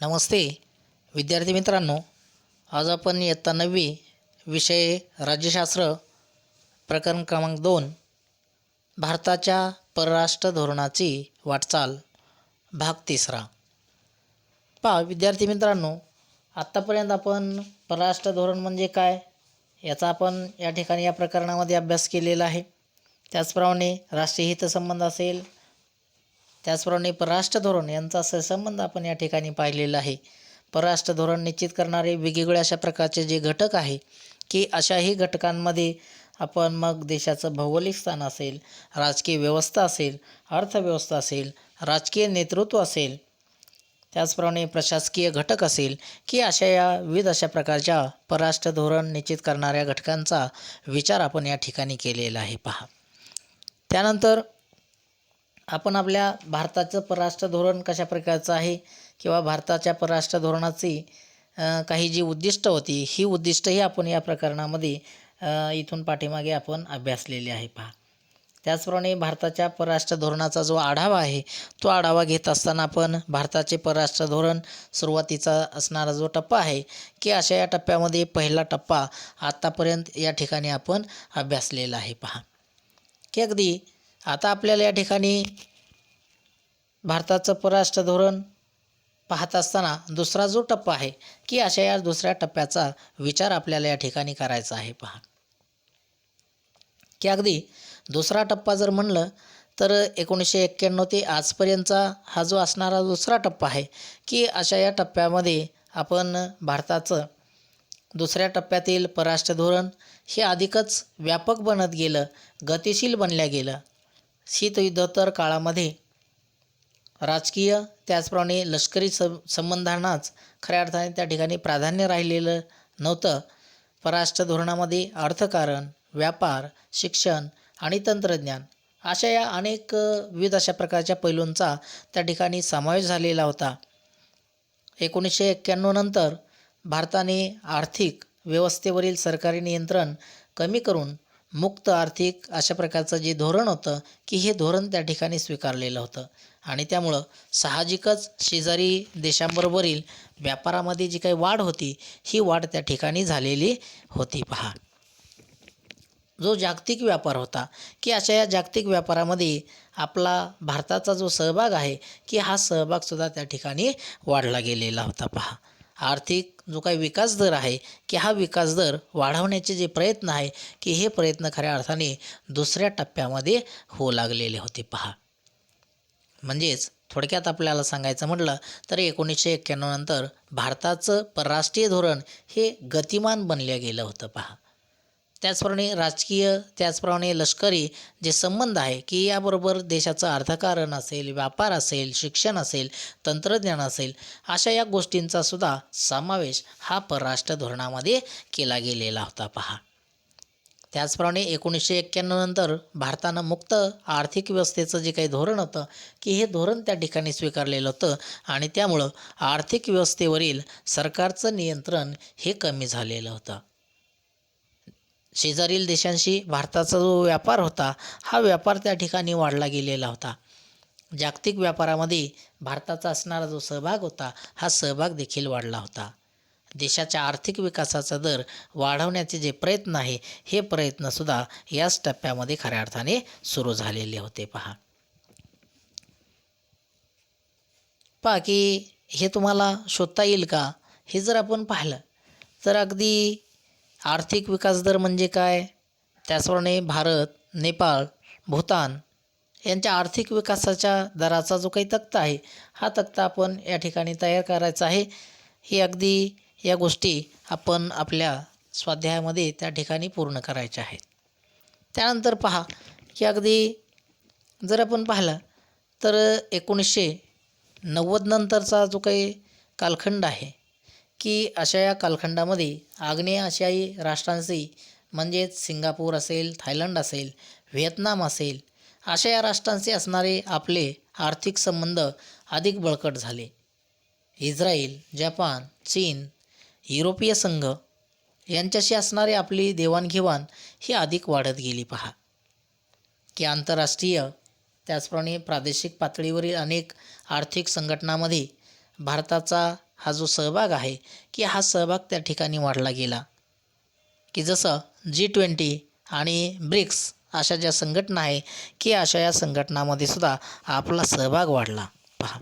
नमस्ते विद्यार्थी मित्रांनो, आज आपण इयत्ता 9वी विषय राज्यशास्त्र प्रकरण क्रमांक 2 भारताच्या परराष्ट्र धोरणाची वाटचाल भाग 3 पहा विद्यार्थी मित्रांनो, आत्तापर्यंत आपण परराष्ट्र धोरण म्हणजे काय याचा आपण या ठिकाणी या प्रकरणामध्ये अभ्यास केलेला आहे। त्याचप्रमाणे राष्ट्रीय हितसंबंध असेल, त्याचप्रमाणे परराष्ट्र धोरण यांचा सहसंबंध आपण या ठिकाणी पाहिलेला आहे। परराष्ट्र धोरण निश्चित करणारे वेगवेगळे अशा प्रकारचे जे घटक आहे की अशाही घटकांमध्ये आपण मग देशाचं भौगोलिक स्थान असेल, राजकीय व्यवस्था असेल, अर्थव्यवस्था असेल, राजकीय नेतृत्व असेल, त्याचप्रमाणे प्रशासकीय घटक असेल की अशा या विविध अशा प्रकारच्या परराष्ट्र धोरण निश्चित करणाऱ्या घटकांचा विचार आपण या ठिकाणी केलेला आहे। पहा, त्यानंतर आपण आपल्या भारताचं परराष्ट्र धोरण कशा प्रकारचं आहे किंवा भारताच्या परराष्ट्र धोरणाची काही जी उद्दिष्ट होती ही उद्दिष्टही आपण या प्रकरणामध्ये इथून पाठीमागे आपण अभ्यासलेले आहे। पहा, त्याचप्रमाणे भारताच्या परराष्ट्र धोरणाचा जो आढावा आहे तो आढावा घेत असताना आपण भारताचे परराष्ट्र धोरण सुरुवातीचा असणारा जो टप्पा आहे की अशा या टप्प्यामध्ये पहिला टप्पा आत्तापर्यंत या ठिकाणी आपण अभ्यासलेला आहे। पहा की अगदी आता आपल्याला या ठिकाणी भारताचं परराष्ट्र धोरण पाहत असताना दुसरा जो टप्पा आहे की अशा या दुसऱ्या टप्प्याचा विचार आपल्याला या ठिकाणी करायचा आहे। पहा की अगदी दुसरा टप्पा जर म्हणलं तर 1991 ते आजपर्यंतचा हा जो असणारा दुसरा टप्पा आहे की अशा या टप्प्यामध्ये आपण भारताचं दुसऱ्या टप्प्यातील परराष्ट्र धोरण हे अधिकच व्यापक बनत गेलं, गतिशील बनल्या गेलं। शीतयुद्धोत्तर काळामध्ये राजकीय त्याचप्रमाणे लष्करी संबंधांनाच खऱ्या अर्थाने त्या ठिकाणी प्राधान्य राहिलेलं नव्हतं। परराष्ट्र धोरणामध्ये अर्थकारण, व्यापार, शिक्षण आणि तंत्रज्ञान अशा या अनेक विविध अशा प्रकारच्या पैलूंचा त्या ठिकाणी समावेश झालेला होता। 1991 नंतर भारताने आर्थिक व्यवस्थेवरील सरकारी नियंत्रण कमी करून मुक्त आर्थिक अशा प्रकारचं जे धोरण होतं की हे धोरण त्या ठिकाणी स्वीकारलेलं होतं आणि त्यामुळं साहजिकच शेजारी देशांबरोबरील व्यापारामध्ये जी काही वाढ होती ही वाढ त्या ठिकाणी झालेली होती। पहा, जो जागतिक व्यापार होता की अशा या जागतिक व्यापारामध्ये आपला भारताचा जो सहभाग आहे की हा सहभागसुद्धा त्या ठिकाणी वाढला गेलेला होता। पहा, आर्थिक जो काही विकास दर आहे की हा विकास दर वाढवण्याचे जे प्रयत्न आहे की हे प्रयत्न खऱ्या अर्थाने दुसऱ्या टप्प्यामध्ये होऊ लागलेले होते। पहा, म्हणजेच थोडक्यात आपल्याला सांगायचं म्हटलं तर 1991 नंतर भारताचं परराष्ट्रीय धोरण हे गतिमान बनलं गेलं होतं। पहा, त्याचप्रमाणे राजकीय त्याचप्रमाणे लष्करी जे संबंध आहे की याबरोबर देशाचं अर्थकारण असेल, व्यापार असेल, शिक्षण असेल, तंत्रज्ञान असेल अशा या गोष्टींचा सुद्धा समावेश हा परराष्ट्र धोरणामध्ये केला गेलेला होता। पहा, त्याचप्रमाणे 1991 नंतर भारतानं मुक्त आर्थिक व्यवस्थेचं जे काही धोरण होतं की हे धोरण त्या ठिकाणी स्वीकारलेलं होतं आणि त्यामुळं आर्थिक व्यवस्थेवरील सरकारचं नियंत्रण हे कमी झालेलं होतं। शेजारील देशांशी भारताचा जो व्यापार होता हा व्यापार त्या ठिकाणी वाढला गेलेला होता। जागतिक व्यापारामध्ये भारताचा असणारा जो सहभाग होता हा सहभाग देखील वाढला होता। देशाच्या आर्थिक विकासाचा दर वाढवण्याचे जे प्रयत्न आहे हे प्रयत्नसुद्धा याच टप्प्यामध्ये खऱ्या अर्थाने सुरू झालेले होते। पहा की हे तुम्हाला शोधता येईल का हे जर आपण पाहिलं तर अगदी आर्थिक विकास दर म्हणजे काय, त्याचप्रमाणे भारत, नेपाळ, भूतान यांच्या आर्थिक विकासाच्या दराचा जो काही तक्ता आहे हा तक्ता आपण या ठिकाणी तयार करायचा आहे। हे अगदी या गोष्टी आपण आपल्या स्वाध्यायामध्ये त्या ठिकाणी पूर्ण करायच्या आहेत। त्यानंतर पहा की अगदी जर आपण पाहिलं तर 1990 नंतरचा जो काही कालखंड आहे की अशा या कालखंडामध्ये आग्नेय आशियाई राष्ट्रांशी म्हणजेच सिंगापूर असेल, थायलंड असेल, व्हिएतनाम असेल अशा या राष्ट्रांशी असणारे आपले आर्थिक संबंध अधिक बळकट झाले। इस्रायल, जपान, चीन, युरोपीय संघ यांच्याशी असणारी आपली देवाणघेवाण ही अधिक वाढत गेली। पहा की आंतरराष्ट्रीय त्याचप्रमाणे प्रादेशिक पातळीवरील अनेक आर्थिक संघटनांमध्ये भारताचा हा जो सहभाग आहे की हा सहभाग त्या ठिकाणी वाढला गेला, की जसं G20 आणि ब्रिक्स अशा ज्या संघटना आहे की अशा या संघटनामध्ये सुद्धा आपला सहभाग वाढला. पहा,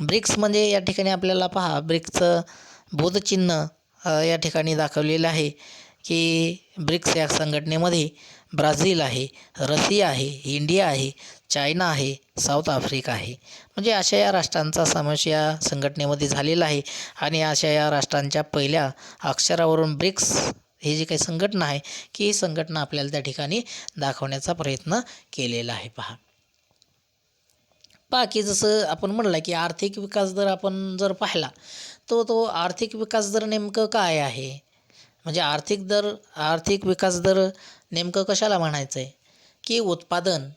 ब्रिक्स म्हणजे या ठिकाणी आपल्याला पहा ब्रिक्सचं बोधचिन्ह या ठिकाणी दाखवलेलं आहे की ब्रिक्स या संघटनेमध्ये ब्राझील आहे, रशिया आहे, इंडिया आहे, चायना आहे, साऊथ आफ्रिका आहे. म्हणजे अशा या राष्ट्रांचा समावेश या संघटनेमध्ये झालेला आहे. आणि अशा या राष्ट्रांच्या पहिल्या अक्षरावरून ब्रिक्स ही जी काही संघटना आहे की ही संघटना आपल्याला त्या ठिकाणी दाखवण्याचा प्रयत्न केलेला आहे. पहा की जसं आपण म्हणलं की आर्थिक विकास दर आपण जर पाहिला तो आर्थिक विकास दर नेमकं काय आहे, म्हणजे आर्थिक विकास दर नेमकं कशाला म्हणायचं आहे की उत्पादन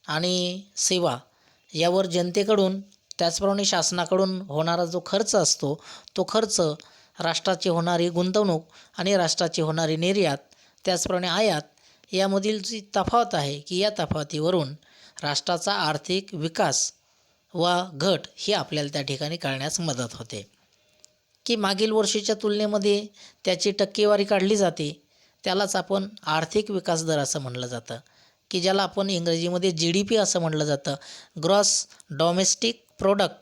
आणि सेवा यावर जनतेकडून त्याचप्रमाणे शासनाकडून होणारा जो खर्च असतो तो खर्च, राष्ट्राची होणारी गुंतवणूक आणि राष्ट्राची होणारी निर्यात त्याचप्रमाणे आयात यामधील जी तफावत आहे की या तफावतीवरून राष्ट्राचा आर्थिक विकास वा घट ही आपल्याला त्या ठिकाणी कळण्यास मदत होते. की मागील वर्षीच्या तुलनेमध्ये त्याची टक्केवारी काढली जाते, त्यालाच आपण आर्थिक विकास दर असं म्हणलं जातं, की ज्याला आपण इंग्रजीमध्ये GDP असं म्हटलं जातं, ग्रॉस डोमेस्टिक प्रोडक्ट.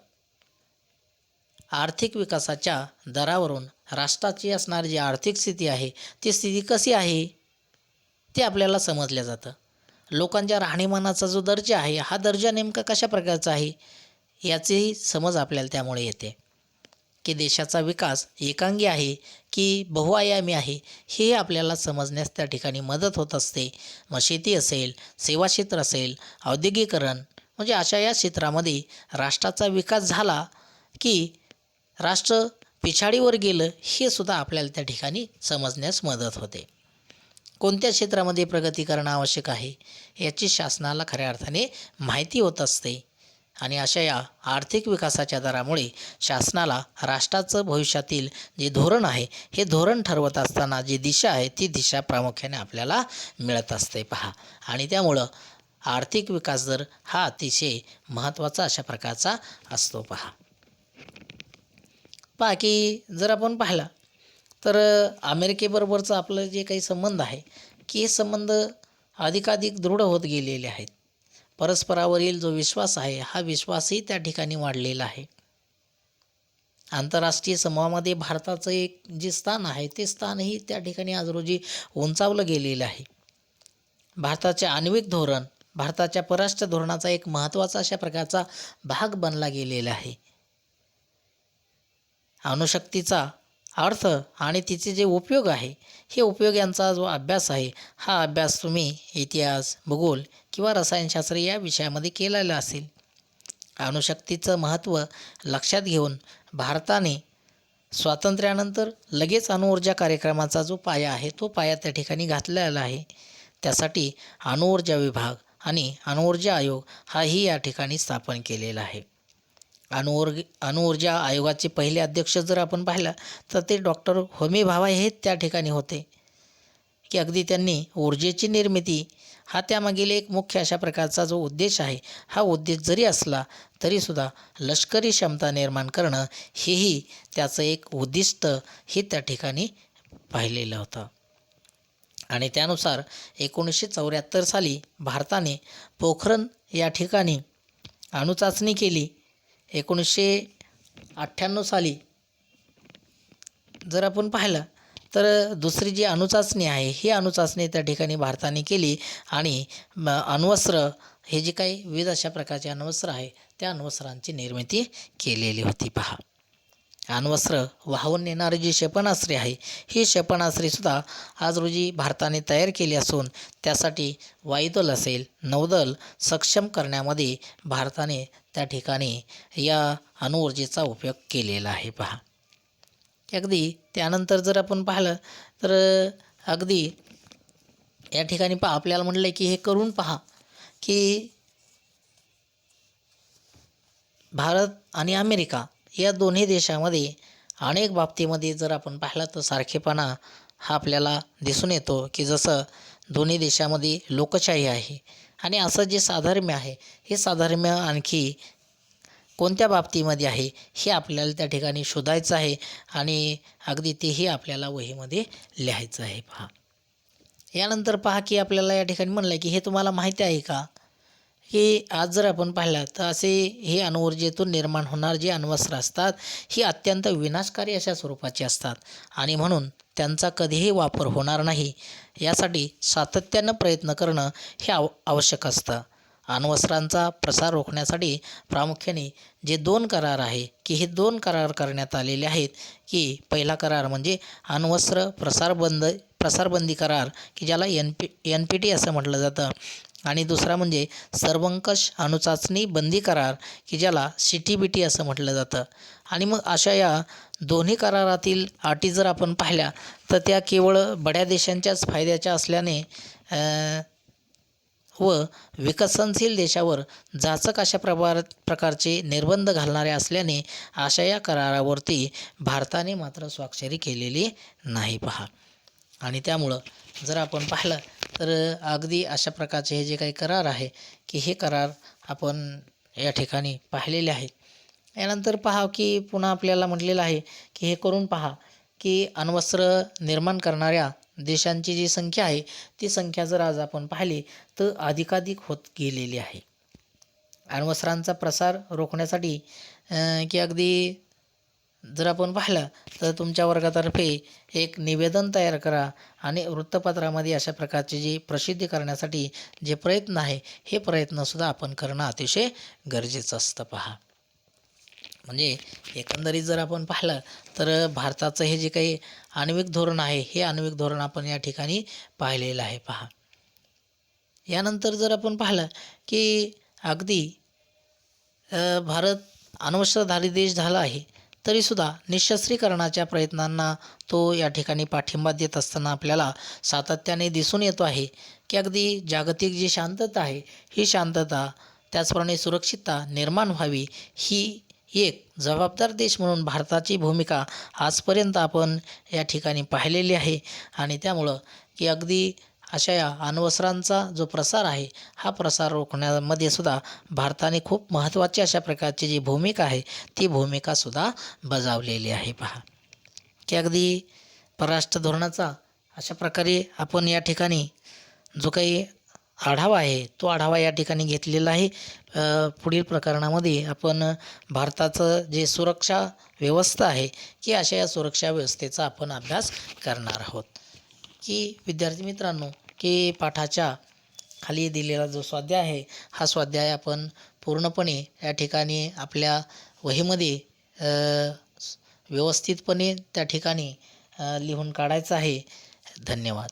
आर्थिक विकासाच्या दरावरून राष्ट्राची असणारी जी आर्थिक स्थिती आहे ती स्थिती कशी आहे ते आपल्याला समजलं जातं. लोकांच्या राहणीमानाचा जो दर्जा आहे हा दर्जा नेमका कशा प्रकारचा आहे याचीही समज आपल्याला त्यामुळे येते. की देशाचा विकास एकांगी आहे की बहुआयामी आहे हे आपल्याला समजण्यास त्या ठिकाणी मदत होत असते. मग शेती असेल, सेवा क्षेत्र असेल, औद्योगिकरण, म्हणजे अशा या क्षेत्रामध्ये राष्ट्राचा विकास झाला की राष्ट्र पिछाडीवर गेलं हे सुद्धा आपल्याला त्या ठिकाणी समजण्यास मदत होते. कोणत्या क्षेत्रामध्ये प्रगती करणं आवश्यक आहे याची शासनाला खऱ्या अर्थाने माहिती होत असते. आणि अशा या आर्थिक विकासाच्या दरामुळे शासनाला राष्ट्राचं भविष्यातील जे धोरण आहे हे धोरण ठरवत असताना जी दिशा आहे ती दिशा प्रामुख्याने आपल्याला मिळत असते. पहा, आणि त्यामुळं आर्थिक विकास दर हा अतिशय महत्त्वाचा अशा प्रकारचा असतो. पहा की जर आपण पाहिला तर अमेरिकेबरोबरचं आपलं जे काही संबंध आहे की हे संबंध अधिकाधिक दृढ होत गेलेले आहेत. परस्परावरील जो विश्वास आहे हा विश्वासही त्या ठिकाणी वाढलेला आहे. आंतरराष्ट्रीय समूहामध्ये भारताचं एक जे स्थान आहे ते स्थानही त्या ठिकाणी आज रोजी उंचावलं गेलेलं आहे. भारताचे आण्विक धोरण भारताच्या परराष्ट्र धोरणाचा एक महत्त्वाचा अशा प्रकारचा भाग बनला गेलेला आहे. अणुशक्तीचा अर्थ आणि तिचे जे उपयोग आहे हे उपयोग यांचा जो अभ्यास आहे हा अभ्यास तुम्ही इतिहास, भूगोल किंवा रसायनशास्त्र या विषयामध्ये केलेला असेल. अणुशक्तीचं महत्त्व लक्षात घेऊन भारताने स्वातंत्र्यानंतर लगेच अणुऊर्जा कार्यक्रमाचा जो पाया आहे तो पाया त्या ठिकाणी घातलेला आहे. त्यासाठी अणुऊर्जा विभाग आणि अणुऊर्जा आयोग हाही या ठिकाणी स्थापन केलेला आहे. अणुऊर्जा आयोगाचे पहिले अध्यक्ष जर आपण पाहिलं तर ते डॉक्टर होमी भाभा हे त्या ठिकाणी होते. की अगदी त्यांनी ऊर्जेची निर्मिती हा त्यामागील एक मुख्य अशा प्रकारचा जो उद्देश आहे हा उद्देश जरी असला तरीसुद्धा लष्करी क्षमता निर्माण करणं हेही त्याचं एक उद्दिष्ट हे त्या ठिकाणी पाहिलेलं होतं. आणि त्यानुसार 1974 साली भारताने पोखरण या ठिकाणी अणुचाचणी केली. 1998 साली जर आपण पाहिलं तर दुसरी जी अणुचाचणी आहे ही अणुचाचणी त्या ठिकाणी भारताने केली आणि अण्वस्त्र हे जे काही विविध अशा प्रकारचे अण्वस्त्र आहे त्या अण्वस्त्रांची निर्मिती केलेली होती. पहा, अण्वस्त्र वाहून नेणारी जी क्षेपणास्त्रे आहे ही क्षेपणास्त्रेसुद्धा आज रोजी भारताने तयार केली असून त्यासाठी वायुदल असेल, नौदल सक्षम करण्यामध्ये भारताने त्या ठिकाणी या अणुऊर्जेचा उपयोग केलेला आहे. पहा, अगदी त्यानंतर जर आपण पाहिलं तर अगदी या ठिकाणी आपल्याला म्हटलं की हे करून पहा की भारत आणि अमेरिका या दोन्ही देशामध्ये अनेक बाबतीमध्ये जर आपण पाहिलं तर सारखेपणा हा आपल्याला दिसून येतो. की जसं दोन्ही देशामध्ये लोकशाही आहे आणि असं जे साधर्म्य आहे हे साधर्म्य आणखी कोणत्या बाबतीमध्ये आहे हे आपल्याला त्या ठिकाणी शोधायचं आहे आणि अगदी तेही आपल्याला वहीमध्ये लिहायचं आहे. पहा, यानंतर पहा की आपल्याला या ठिकाणी म्हणलं आहे की हे तुम्हाला माहिती आहे का, की आज जर आपण पाहिलं तर असे हे अणुऊर्जेतून निर्माण होणार जे अण्वस्त्र असतात ही अत्यंत विनाशकारी अशा स्वरूपाची असतात आणि म्हणून त्यांचा कधीही वापर होणार नाही यासाठी सातत्यानं प्रयत्न करणं हे आवश्यक असतं. अण्वस्त्रांचा प्रसार रोखण्यासाठी प्रामुख्याने जे 2 करार आहे की हे 2 करार करण्यात आलेले आहेत की पहिला करार म्हणजे अण्वस्त्र प्रसारबंदी करार की ज्याला NPT असं म्हटलं जातं आणि दुसरा म्हणजे सर्वंकष अणुचाचणी बंदी करार की ज्याला CTBT असं म्हटलं जातं. आणि मग अशा या दोन्ही करारातील अटी जर आपण पाहिल्या तर त्या केवळ बड्या देशांच्याच फायद्याच्या असल्याने व विकसनशील देशावर जाचक अशा प्रकारचे निर्बंध घालणाऱ्या असल्याने अशा या करारावरती भारताने मात्र स्वाक्षरी केलेली नाही. पहा, आणि त्यामुळं जर आपण पाहिलं तर अगदी अशा प्रकारचे हे जे काही करार आहे की हे करार आपण या ठिकाणी पाहिलेले आहेत. यानंतर पहा की पुन्हा आपल्याला म्हटलेलं आहे की हे करून पहा की अण्वस्त्र निर्माण करणाऱ्या देशांची जी संख्या आहे ती संख्या जर आज आपण पाहिली तर अधिकाधिक होत गेलेली आहे. अण्वस्त्रांचा प्रसार रोखण्यासाठी की अगदी जर आपण पाहिलं तर तुमच्या वर्गातर्फे एक निवेदन तयार करा आणि वृत्तपत्रामध्ये अशा प्रकारची जी प्रसिद्धी करण्यासाठी जे प्रयत्न आहे हे प्रयत्नसुद्धा आपण करणं अतिशय गरजेचं असतं. पहा, म्हणजे एकंदरीत जर आपण पाहिलं तर भारताचं हे जे काही आण्विक धोरण आहे हे आण्विक धोरण आपण या ठिकाणी पाहिलेलं आहे. पहा, यानंतर जर आपण पाहिलं की अगदी भारत अण्वस्त्रधारी देश झाला आहे तरीसुद्धा निःशस्त्रीकरणाच्या प्रयत्नांना तो या ठिकाणी पाठिंबा देत असताना आपल्याला सातत्याने दिसून येतो आहे की अगदी जागतिक जी शांतता आहे ही शांतता त्याचप्रमाणे सुरक्षितता निर्माण व्हावी ही एक जबाबदार देश म्हणून भारताची भूमिका आजपर्यंत आपण या ठिकाणी पाहिलेली आहे. आणि त्यामुळं की अगदी अशा या अण्वस्त्रांचा जो प्रसार आहे हा प्रसार रोखण्यामध्ये सुद्धा भारताने खूप महत्त्वाची अशा प्रकारची जी भूमिका आहे ती भूमिकासुद्धा बजावलेली आहे. पहा की अगदी परराष्ट्र धोरणाचा अशा प्रकारे आपण या ठिकाणी जो काही आढावा आहे तो आढावा या ठिकाणी घेतलेला आहे. पुढील प्रकरणामध्ये आपण भारताचं जे सुरक्षा व्यवस्था आहे की अशा या सुरक्षा व्यवस्थेचा आपण अभ्यास करणार आहोत. की विद्यार्थी मित्रांनो की पाठाच्या खाली दिलेला जो स्वाध्याय आहे हा स्वाध्याय आपण पूर्णपणे या ठिकाणी आपल्या वहीमध्ये व्यवस्थितपणे त्या ठिकाणी लिहून काढायचं आहे. धन्यवाद.